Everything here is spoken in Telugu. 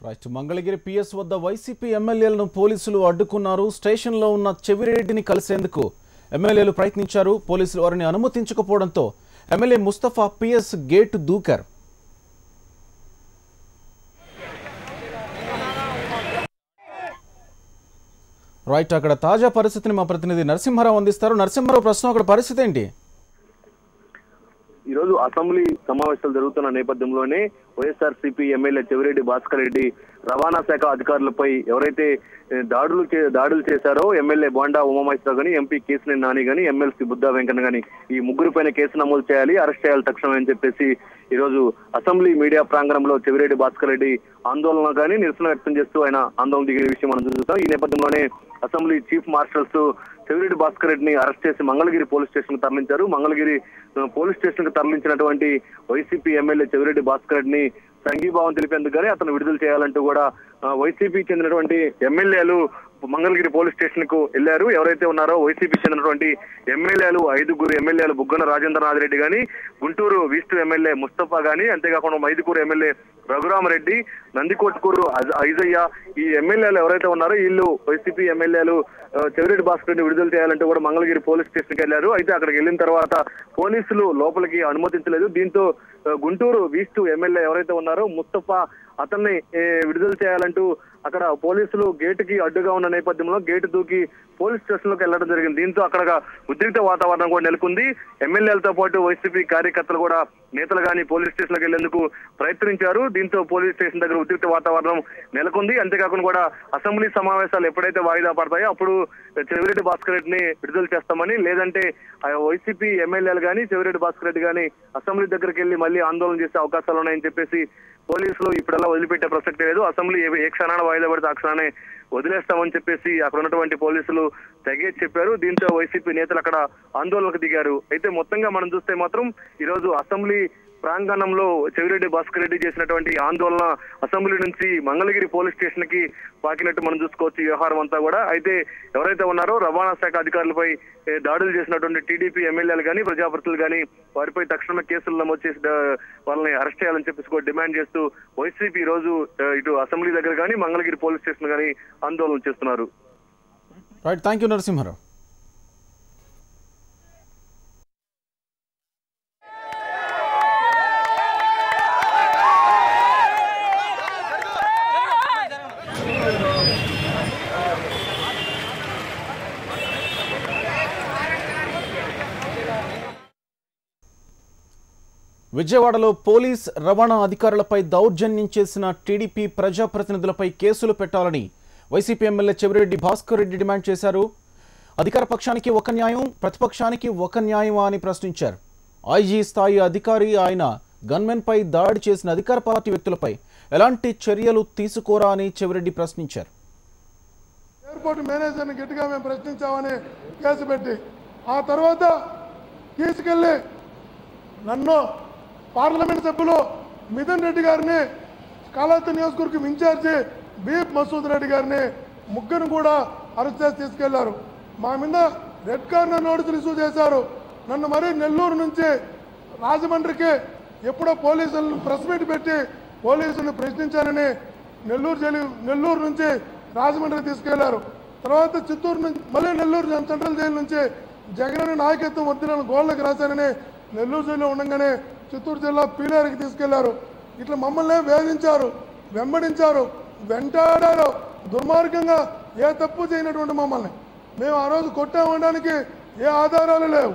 రైట్, మంగళగిరి పిఎస్ వద్ద వైసీపీ ఎమ్మెల్యేలను పోలీసులు అడ్డుకున్నారు. స్టేషన్లో ఉన్న చెవిరెడ్డిని కలిసేందుకు ఎమ్మెల్యేలు ప్రయత్నించారు. పోలీసులు వారిని అనుమతించకపోవడంతో ఎమ్మెల్యే ముస్తఫా పిఎస్ గేటు దూకారు. రైట్, అక్కడ తాజా పరిస్థితిని మా ప్రతినిధి నరసింహారావు అందిస్తారు. నరసింహారావు, ప్రశ్న అక్కడ పరిస్థితి ఏంటి? ఈరోజు అసెంబ్లీ సమావేశాలు జరుగుతున్న నేపథ్యంలోనే వైఎస్ఆర్సీపీ ఎమ్మెల్యే చెవిరెడ్డి భాస్కర్ రెడ్డి రవాణా శాఖ అధికారులపై ఎవరైతే దాడులు చేశారో ఎమ్మెల్యే బోండా ఉమామహేశ్వరరావు గాని, ఎంపీ కేసినేని నాని గాని, ఎమ్మెల్సీ బుద్ధా వెంకన్న గాని ఈ ముగ్గురు పైన కేసు నమోదు చేయాలి, అరెస్ట్ చేయాలి తక్షణమే అని చెప్పేసి ఈరోజు అసెంబ్లీ మీడియా ప్రాంగణంలో చెవిరెడ్డి భాస్కర్ రెడ్డి ఆందోళన కానీ నిరసన వ్యక్తం చేస్తూ ఆయన ఆందోళన దిగిన విషయం మనం చూస్తాం. ఈ నేపథ్యంలోనే assembly chief marshals Chevireddy Bhaskar రెడ్డిని అరెస్ట్ చేసి మంగళగిరి పోలీస్ స్టేషన్ కు తరలించారు. మంగళగిరి పోలీస్ స్టేషన్ కు తరలించినటువంటి వైసీపీ ఎమ్మెల్యే చెవిరెడ్డి భాస్కర్ రెడ్డిని సంఘీభావం తెలిపేందుకు కానీ అతను విడుదల చేయాలంటూ కూడా వైసీపీ చెందినటువంటి ఎమ్మెల్యేలు మంగళగిరి పోలీస్ స్టేషన్ కు వెళ్లారు. ఎవరైతే ఉన్నారో వైసీపీ చెందినటువంటి ఎమ్మెల్యేలు 5 ఎమ్మెల్యేలు బుగ్గన రాజేంద్రనాథ్ రెడ్డి గాని, గుంటూరు ఈస్ట్ ఎమ్మెల్యే ముస్తఫా గాని, అంతేకాకుండా మైదుకూరు ఎమ్మెల్యే రఘురామరెడ్డి, నందికొట్కూరు ఐజయ్య, ఈ ఎమ్మెల్యేలు ఎవరైతే ఉన్నారో వీళ్ళు వైసీపీ ఎమ్మెల్యేలు చెవిరెడ్డి భాస్కర్ రెడ్డి విడుదల చేయాలంటూ కూడా మంగళగిరి పోలీస్ స్టేషన్ కి వెళ్లారు. అయితే అక్కడికి వెళ్ళిన తర్వాత పోలీసులు లోపలికి అనుమతించలేదు. దీంతో గుంటూరు ఈస్ట్ ఎమ్మెల్యే ఎవరైతే ఉన్నారో ముస్తఫా అతన్ని విడుదల చేయాలంటూ అక్కడ పోలీసులు గేటుకి అడ్డుగా ఉన్న నేపథ్యంలో గేటు దూకి పోలీస్ స్టేషన్ లోకి వెళ్లడం జరిగింది. దీంతో అక్కడ ఉద్రిక్త వాతావరణం కూడా నెలకొంది. ఎమ్మెల్యేలతో పాటు వైసీపీ కార్యకర్తలు కూడా నేతలు గాని పోలీస్ స్టేషన్ లోకి వెళ్లేందుకు ప్రయత్నించారు. దీంతో పోలీస్ స్టేషన్ దగ్గర ఉద్రిక్త వాతావరణం నెలకొంది. అంతేకాకుండా కూడా అసెంబ్లీ సమావేశాలు ఎప్పుడైతే వాయిదా పడతాయో అప్పుడు చెవిరెడ్డి భాస్కర్ రెడ్డిని విడుదల చేస్తామని, లేదంటే వైసీపీ ఎమ్మెల్యేలు గాని చెవిరెడ్డి భాస్కర్ రెడ్డి గాని అసెంబ్లీ దగ్గరికి వెళ్లి మళ్ళీ ఆందోళన చేసే అవకాశాలు ఉన్నాయని చెప్పేసి పోలీసులు ఇప్పుడల్లా వదిలిపెట్టే ప్రసక్తి లేదు. అసెంబ్లీ ఏ క్షణాన వాయిదా పడితే ఆ క్షణాన్ని వదిలేస్తామని చెప్పేసి అక్కడ ఉన్నటువంటి పోలీసులు తెగేసి చెప్పారు. దీంతో వైసీపీ నేతలు అక్కడ ఆందోళనకు దిగారు. అయితే మొత్తంగా మనం చూస్తే మాత్రం ఈరోజు అసెంబ్లీ ప్రాంగణంలో చెవిరెడ్డి భాస్కర్ రెడ్డి చేసినటువంటి ఆందోళన అసెంబ్లీ నుంచి మంగళగిరి పోలీస్ స్టేషన్ కి పాకినట్టు మనం చూసుకోవచ్చు ఈ వ్యవహారం అంతా కూడా. అయితే ఎవరైతే ఉన్నారో రవాణా శాఖ అధికారులపై దాడులు చేసినటువంటి టీడీపీ ఎమ్మెల్యేలు కానీ ప్రజాప్రతినిధులు కానీ వారిపై తక్షణమే కేసులు నమోదు చేసి వాళ్ళని అరెస్ట్ చేయాలని చెప్పేసి కూడా డిమాండ్ చేస్తూ వైసీపీ ఈ రోజు ఇటు అసెంబ్లీ దగ్గర కానీ మంగళగిరి పోలీస్ స్టేషన్ కానీ ఆందోళన చేస్తున్నారు. Right, thank you Narasimha Rao. విజయవాడలో పోలీస్ రవాణా అధికారులపై దౌర్జన్యం చేసిన టీడీపీ ప్రజాప్రతినిధులపై కేసులు పెట్టాలని YCP MLA Chevireddy Bhaskar Reddy demand చేశారు. అధికార పక్షానికి ఒక న్యాయం, ప్రతిపక్షానికి ఒక న్యాయమా అని ప్రశ్నించారు. ఐజీ స్థాయి అధికారి ఆయన గన్మెన్పై దాడి చేసిన అధికార పార్టీ వ్యక్తులపై ఎలాంటి చర్యలు తీసుకోరా అని చెవిరెడ్డి ప్రశ్నించారు. ఎయిర్పోర్ట్ మేనేజర్ని గట్టిగా మేము ప్రశ్నించామని కేసు పెట్టి ఆ తర్వాత తీసుకెళ్ళి నన్ను పార్లమెంట్ సభ్యులు మిథున్ రెడ్డి గారిని, కాళహస్తి నియోజకవర్గం ఇన్ఛార్జి బీప్ మసూద్ రెడ్డి గారిని ముగ్గురు కూడా అరెస్ట్ చేసి తీసుకెళ్లారు. మా మీద రెడ్ కార్నర్ నోటీసులు ఇష్యూ చేశారు. నన్ను మరీ నెల్లూరు నుంచి రాజమండ్రికి ఎప్పుడో పోలీసులను ప్రెస్ మీట్ పెట్టి పోలీసులను ప్రశ్నించారని నెల్లూరు నుంచి రాజమండ్రికి తీసుకెళ్లారు. తర్వాత చిత్తూరు నుంచి మళ్ళీ నెల్లూరు సెంట్రల్ జైలు నుంచి జగన్ నాయకత్వం వద్దులను గోళ్లకు రాశారని నెల్లూరు జైల్లో ఉండగానే చిత్తూరు జిల్లా పీలేరుకి తీసుకెళ్లారు. ఇట్లా మమ్మల్ని వేధించారు, వెంబడించారు, వెంటాడారు. దుర్మార్గంగా ఏ తప్పు చేయనటువంటి మమ్మల్ని మేము ఆ రోజు కొట్టామనడానికి ఏ ఆధారాలు లేవు.